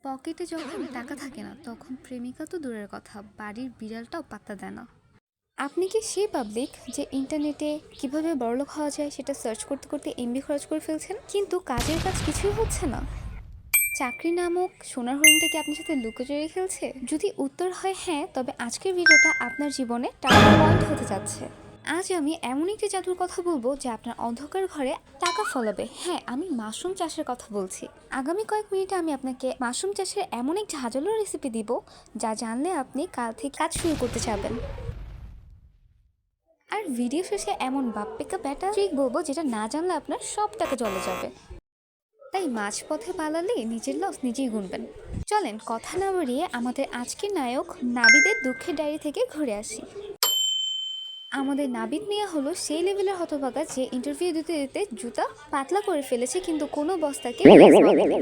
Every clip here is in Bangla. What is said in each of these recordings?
পকেটে যখন টাকা থাকে না তখন প্রেমিকা তো দূরের কথা, বাড়ির বিড়ালটাও পাত্তা দেয় না। আপনি কি সেই পাবলিক যে ইন্টারনেটে কিভাবে বড়লোক হওয়া যায় সেটা সার্চ করতে করতে এমবি খরচ করে ফেলছেন, কিন্তু কাজের কাজ কিছুই হচ্ছে না? চাকরি নামক সোনার হরিণটা কি আপনার সাথে লুকোচুরি খেলছে? যদি উত্তর হয় হ্যাঁ, তবে আজকের ভিডিওটা আপনার জীবনে টার্নিং পয়েন্ট হতে যাচ্ছে। আজ আমি এমন একটি জাদুর কথা বলবো যা আপনার অন্ধকার ঘরে টাকা ফলাবে। হ্যাঁ, আমি মাশরুম চাষের কথা বলছি। আগামী কয়েক মিনিটে আমি আপনাকে মাশরুম চাষের এমন এক ঝাঁঝালো রেসিপি দিব যা জানলে আপনি কাল থেকে কাজ শুরু করতে চাবেন। আর ভিডিও শেষে এমন বাপ্পিকা ব্যাটা ট্রিক বলবো যেটা না জানলে আপনার সব টাকা জলে যাবে। তাই মাঝপথে পালালে নিজের লস নিজেই গুনবেন। চলেন কথা না বাড়িয়ে আমাদের আজকের নায়ক নাবিদের দুঃখের ডায়েরি থেকে ঘুরে আসি। আমাদের নাবিদ মিয়া হলো সেই লেভেলের হতভাগা যে ইন্টারভিউ দিতে দিতে জুতা পাতলা করে ফেলেছে কিন্তু কোনো বস্তাকে লেজ বলেনি।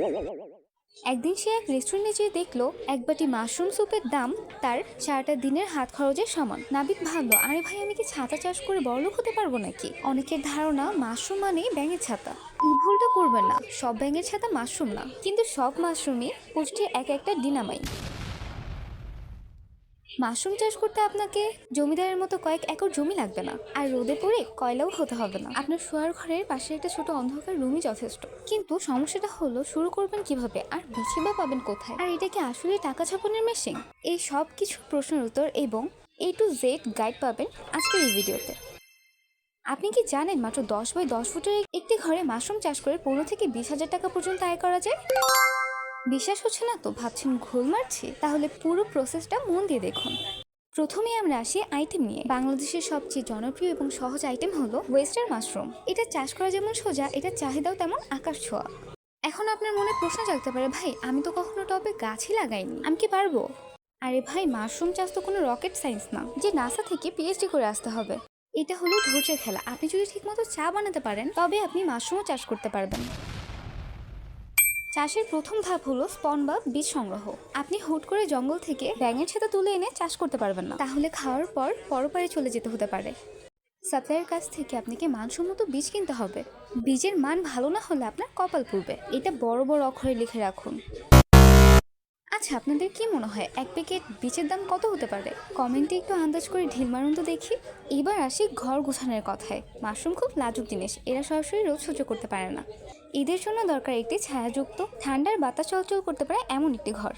একদিন সে এক রেস্টুরেন্টে যেয়ে দেখলো এক বাটি মাশরুম স্যুপের দাম তার সারাটা দিনের হাত খরচের সমান। নাবিদ ভাবলো, আরে ভাই, আমি কি ছাতা চাষ করে বড়লোক হতে পারবো নাকি? অনেকের ধারণা মাশরুম মানে ব্যাঙের ছাতা। এই ভুলটা করবেন না, সব ব্যাঙের ছাতা মাশরুম না, কিন্তু সব মাশরুমই পুষ্টির এক একটা ডিনামাইট। মাশরুম চাষ করতে আপনাকে জমিদারের মতো কয়েক একর জমি লাগবে না, আর রোদে পড়ে কয়লাও হতে হবে না। আপনার শোয়ার ঘরের পাশে একটা ছোট অন্ধকার রুমই যথেষ্ট। কিন্তু সমস্যাটা হলো শুরু করবেন কিভাবে, আর বিচি বা পাবেন কোথায়, আর এটা কি আসলে টাকা ছাপানোর মেশিন? এই সব কিছু প্রশ্নের উত্তর এবং A to Z গাইড পাবেন আজকের এই ভিডিওতে। আপনি কি জানেন মাত্র 10 বাই 10 ফুটের একটি ঘরে মাশরুম চাষ করে 15 থেকে 20 হাজার টাকা পর্যন্ত আয় করা যায়? বিশ্বাস হচ্ছে না তো ভাবছেন ঘোল মারছি? তাহলে পুরো প্রসেসটা মন দিয়ে দেখুন। প্রথমে আমরা আসি আইটেম নিয়ে। বাংলাদেশের সবচেয়ে জনপ্রিয় এবং সহজ আইটেম হলো ওয়েস্টার্ন মাশরুম। এটা চাষ করা যেমন সোজা, এটা চাহিদাও তেমন আকাশ ছোঁয়া। এখন আপনার মনে প্রশ্ন জাগতে পারে, ভাই আমি তো কখনো টবে গাছই লাগাইনি, আমি কি পারবো? আরে ভাই, মাশরুম চাষ তো কোনো রকেট সায়েন্স না যে নাসা থেকে পিএইচডি করে আসতে হবে। এটা হলো ধৈর্যের খেলা। আপনি যদি ঠিকমতো চা বানাতে পারেন তবে আপনি মাশরুমও চাষ করতে পারবেন। চাষের প্রথম ধাপ হলো স্পন বা বীজ সংগ্রহ। আপনি হুট করে জঙ্গল থেকে ব্যাঙের ছাতা তুলে এনে চাষ করতে পারবেন না, তাহলে খাওয়ার পর পরপারে চলে যেতে হতে পারে। সাপ্লাইয়ের কাছ থেকে আপনাকে মানসম্মত বীজ কিনতে হবে। বীজের মান ভালো না হলে আপনার কপাল পুড়বে, এটা বড় বড় অক্ষরে লিখে রাখুন। আচ্ছা, আপনাদের কি মনে হয় এক প্যাকেট বীজের দাম কত হতে পারে? কমেন্টে একটু আন্দাজ করে ঢিল মারুন তো দেখি। এবার আসি ঘর গোছানোর কথায়। মাশরুম খুব লাজুক জিনিস, এরা সরাসরি রোদ সহ্য করতে পারে না। এদের জন্য দরকার একটি ছায়াযুক্ত, ঠান্ডার বাতাস চলাচল করতে পারে এমন একটি ঘর।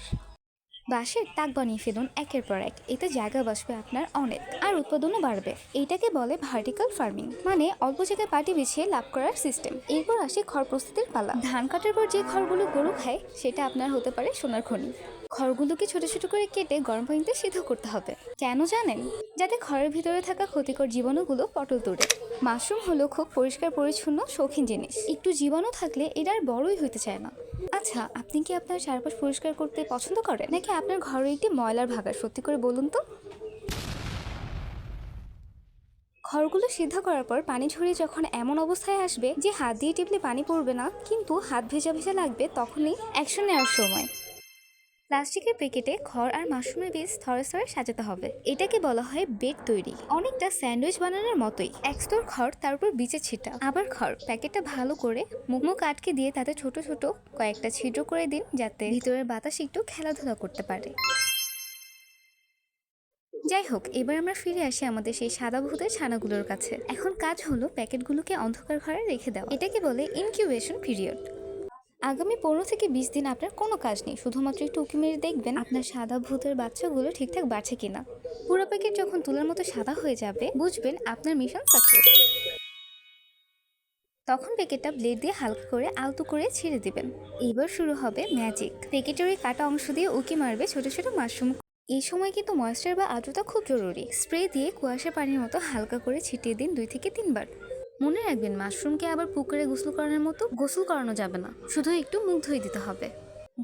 বাঁশের তাক বানিয়ে ফেলুন একের পর এক, এতে জায়গা বাঁচবে আপনার অনেক, আর উৎপাদনও বাড়বে। এইটাকে বলে ভার্টিক্যাল ফার্মিং, মানে অল্প জায়গায় পাটি বিছিয়ে লাভ করার সিস্টেম। এরপর আসে খড় প্রস্তুতির পালা। ধান কাটার পর যে খড়গুলো গরু খায় সেটা আপনার হতে পারে সোনার খনি। খড়গুলোকে ছোট ছোট করে কেটে গরম পানিতে সিদ্ধ করতে হবে। কেন জানেন? যাতে খড়ের ভিতরে থাকা ক্ষতিকর জীবাণুগুলো পটল তোড়ে। মাশরুম হলো খুব পরিষ্কার পরিচ্ছন্ন শৌখিন জিনিস, একটু জীবাণু থাকলে এটা আর বড়ই হইতে চায় না। আচ্ছা, আপনি কি আপনার চারপাশ পরিষ্কার করতে পছন্দ করেন, নাকি আপনার ঘরে একটি ময়লার ভাগাড়? সত্যি করে বলুন তো। খড়গুলো সিদ্ধ করার পর পানি ঝরিয়ে যখন এমন অবস্থায় আসবে যে হাত দিয়ে টিপলে পানি পড়বে না কিন্তু হাত ভেজা ভেজা লাগবে, তখনই অ্যাকশন নেওয়ার সময়। প্লাস্টিকের প্যাকেটে খড় আর মাশরুমের বীজ স্তরে স্তরে সাজাতে হবে। এটাকে বলা হয় বেড তৈরি, অনেকটা স্যান্ডউইচ বানানোর মতোই। এক স্তর খড়, তার উপর বীজের ছিটা, আবার খড়। প্যাকেটটা ভালো করে মুখ আটকে দিয়ে তাতে ছোট ছোট কয়েকটা ছিদ্র করে দিন যাতে ভিতরের বাতাস একটু খেলাধুলা করতে পারে। যাই হোক, এবার আমরা ফিরে আসি আমাদের সেই সাদা ভূতের ছানাগুলোর কাছে। এখন কাজ হলো প্যাকেটগুলোকে অন্ধকার ঘরে রেখে দেওয়া। এটাকে বলে ইনকিউবেশন পিরিয়ড। আগামী 15 থেকে 20 দিন আপনার কোনো কাজ নেই, শুধুমাত্র একটু উঁকি মেরে দেখবেন আপনার সাদা ভূতের বাচ্চাগুলো ঠিকঠাক বাড়ছে কিনা। পুরো প্যাকেট যখন তুলার মতো সাদা হয়ে যাবে, বুঝবেন আপনার মিশন সাকসেস। তখন প্যাকেটটা ব্লেড দিয়ে হালকা করে আলতো করে ছেড়ে দিবেন। এবার শুরু হবে ম্যাজিক। প্যাকেটের ওই কাটা অংশ দিয়ে উঁকি মারবে ছোট ছোট মাশরুম। এই সময় কিন্তু ময়েশ্চার বা আর্দ্রতা খুব জরুরি। স্প্রে দিয়ে কুয়াশা পানির মতো হালকা করে ছিটিয়ে দিন 2 থেকে 3 বার। মনে রাখবেন, মাশরুমকে আবার পুকুরে গোসল করানোর মতো গোসল করানো যাবে না, শুধু একটু মুখ ধুয়ে দিতে হবে।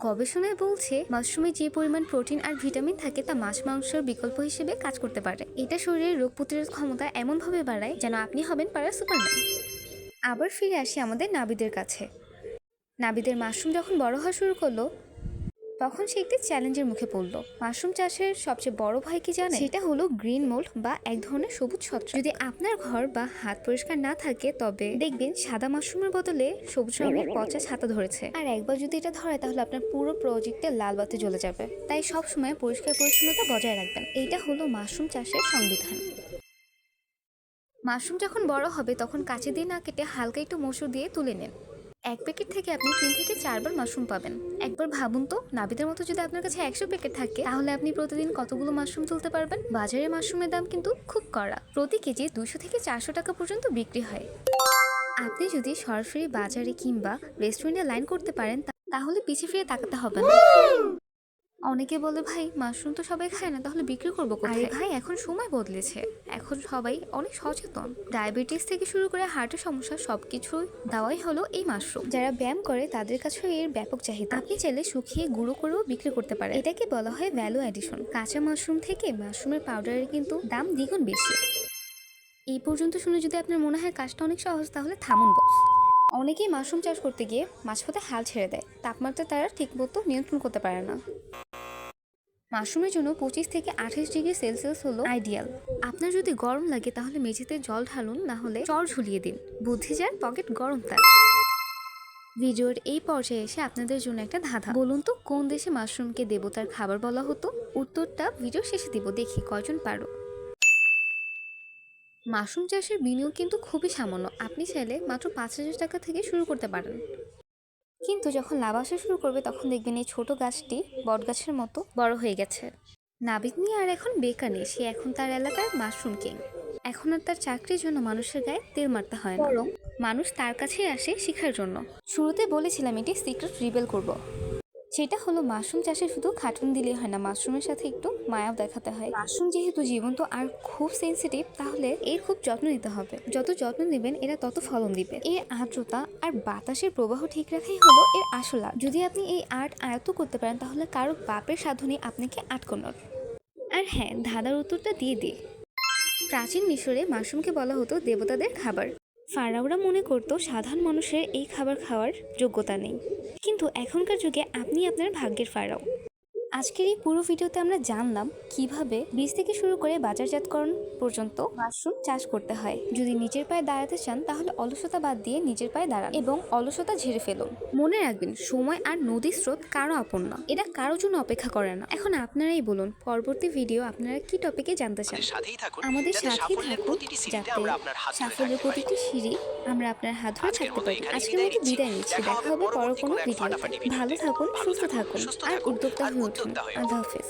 গবেষণায় বলছে মাশরুমে যে পরিমাণ প্রোটিন আর ভিটামিন থাকে তা মাছ মাংসের বিকল্প হিসেবে কাজ করতে পারে। এটা শরীরের রোগ প্রতিরোধ ক্ষমতা এমনভাবে বাড়ায় যেন আপনি হবেন পাড়ার সুপারম্যান। আবার ফিরে আসি আমাদের নাবিদের কাছে। নাবিদের মাশরুম যখন বড় হওয়া শুরু করলো, তখন সে একটি চ্যালেঞ্জের মুখে পড়ল। মাশরুম চাষের সবচেয়ে বড় ভয় কি জানে? সেটা হলো গ্রিন মোল্ড বা এক ধরনের সবুজ ছত্রাক। যদি আপনার ঘর বা হাত পরিষ্কার না থাকে তবে দেখবেন সাদা মাশরুমের বদলে সবুজ রঙের পচা ছাতা ধরেছে। আর একবার যদি এটা ধরে তাহলে আপনার পুরো প্রজেক্টে লাল বাতি জ্বলে যাবে। তাই সবসময় পরিষ্কার পরিচ্ছন্নতা বজায় রাখবেন। এইটা হলো মাশরুম চাষের সংবিধান। মাশরুম যখন বড় হবে তখন কাঁচি দিয়ে না কেটে হালকা একটু মসুর দিয়ে তুলে নিন। এক প্যাকেট থেকে আপনি 3 থেকে 4 বার মাশরুম পাবেন। একবার ভাবুন তো, নাবিদের মতো যদি আপনার কাছে 100 প্যাকেট থাকে তাহলে আপনি প্রতিদিন কতগুলো মাশরুম তুলতে পারবেন? বাজারে মাশরুমের দাম কিন্তু খুব কড়া, প্রতি কেজি 200 থেকে 400 টাকা পর্যন্ত বিক্রি হয়। আপনি যদি সরাসরি বাজারে কিংবা রেস্টুরেন্টে লাইন করতে পারেন তাহলে পিছিয়ে ফিরে তাকাতে হবে না। অনেকে বলে ভাই মাশরুম তো সবাই খায় না, তাহলে বিক্রি করবো কোথায়? আরে ভাই, এখন সময় বদলেছে, এখন সবাই অনেক সচেতন। ডায়াবেটিস থেকে শুরু করে হার্টের সমস্যা সবকিছু দাওয়াই হলো এই মাশরুম। যারা ব্যায়াম করে তাদের কাছেও এর ব্যাপক চাহিদা। আপনি চাইলে শুকিয়ে গুঁড়ো করেও বিক্রি করতে পারেন। এটাকে বলা হয় ভ্যালু এডিশন। কাঁচা মাশরুম থেকে মাশরুমের পাউডারের কিন্তু দাম দ্বিগুণ বেশি। এই পর্যন্ত শুনে যদি আপনার মনে হয় কাজটা অনেক সহজ, তাহলে থামুন বস। অনেকেই মাশরুম চাষ করতে গিয়ে মাঝপথে হাল ছেড়ে দেয়। তাপমাত্রা তারা ঠিকমতো নিয়ন্ত্রণ করতে পারে না। মাশরুমের জন্য 25 থেকে 28 ডিগ্রি সেলসিয়াস হলো আইডিয়াল। আপনার যদি গরম লাগে তাহলে মেঝেতে জল ঢালুন, না হলে চর ঝুলিয়ে দিন। বুদ্ধি যার পকেট গরম তার। ভিডিওর এই পর্যায়ে এসে আপনাদের জন্য একটা ধাঁধা। বলুন তো কোন দেশে মাশরুমকে দেবতার খাবার বলা হতো? উত্তরটা ভিডিও শেষে দিব, দেখি কয়জন পারো। মাশরুম চাষের বিনিয়োগ কিন্তু খুবই সামান্য। আপনি চাইলে মাত্র 5,000 টাকা থেকে শুরু করতে পারেন। কিন্তু যখন লাভ আসা শুরু করবে তখন দেখবেন এই ছোট গাছটি বট গাছের মতো বড় হয়ে গেছে। নাবিদ নিয়ে আর এখন বেকার নেই, সে এখন তার এলাকার মাশরুম কিং। এখন আর তার চাকরির জন্য মানুষের গায়ে তেল মারতে হয় না, বরং মানুষ তার কাছেই আসে শিখার জন্য। শুরুতে বলেছিলাম এটি সিক্রেট রিভেল করব। সেটা হলো মাশরুম চাষে শুধু খাটুন দিলেই হয় না, মাশরুমের সাথে একটু মায়াও দেখাতে হয়। মাশরুম যেহেতু জীবন্ত আর খুব সেন্সিটিভ, তাহলে এর খুব যত্ন নিতে হবে। যত যত্ন নেবেন এরা তত ফলন দিবে। এর আর্দ্রতা আর বাতাসের প্রবাহ ঠিক রাখাই হলো এর আসল লাভ। যদি আপনি এই আর্ট আয়ত্ত করতে পারেন তাহলে কারো বাপের সাধনে আপনাকে আটকানোর। আর হ্যাঁ, ধাঁধার উত্তরটা দিয়ে দিই। প্রাচীন মিশরে মাশরুমকে বলা হতো দেবতাদের খাবার। ফারাওরা মনে করতো সাধারণ মানুষের এই খাবার খাওয়ার যোগ্যতা নেই। কিন্তু এখনকার যুগে আপনি আপনার ভাগ্যের ফারাও। আজকের এই পুরো ভিডিওতে আমরা জানলাম কিভাবে বীজ থেকে শুরু করে বাজারজাতকরণ পর্যন্ত মাশরুম চাষ করতে হয়। যদি নিজের পায়ে দাঁড়াতে চান তাহলে অলসতা বাদ দিয়ে নিজের পায়ে দাঁড়ান এবং অলসতা ঝেড়ে ফেলুন। মনে রাখবেন, সময় আর নদীর স্রোত কারো আপন না, এটা কারোর জন্য অপেক্ষা করে না। এখন আপনারাই বলুন পরবর্তী ভিডিও আপনারা কি টপিকে জানতে চান। আমাদের সাথেই থাকুন যাতে সাফল্যের প্রতিটি সিঁড়ি আমরা আপনার হাত ধরে থাকতে পারি। আজকের মতো বিদায় নিচ্ছি, দেখা হবে পর কোনো ভিডিওতে। ভালো থাকুন, সুস্থ থাকুন আর উদ্যোক্তা হয়ে উঠুন। আল্লাহ হাফেজ।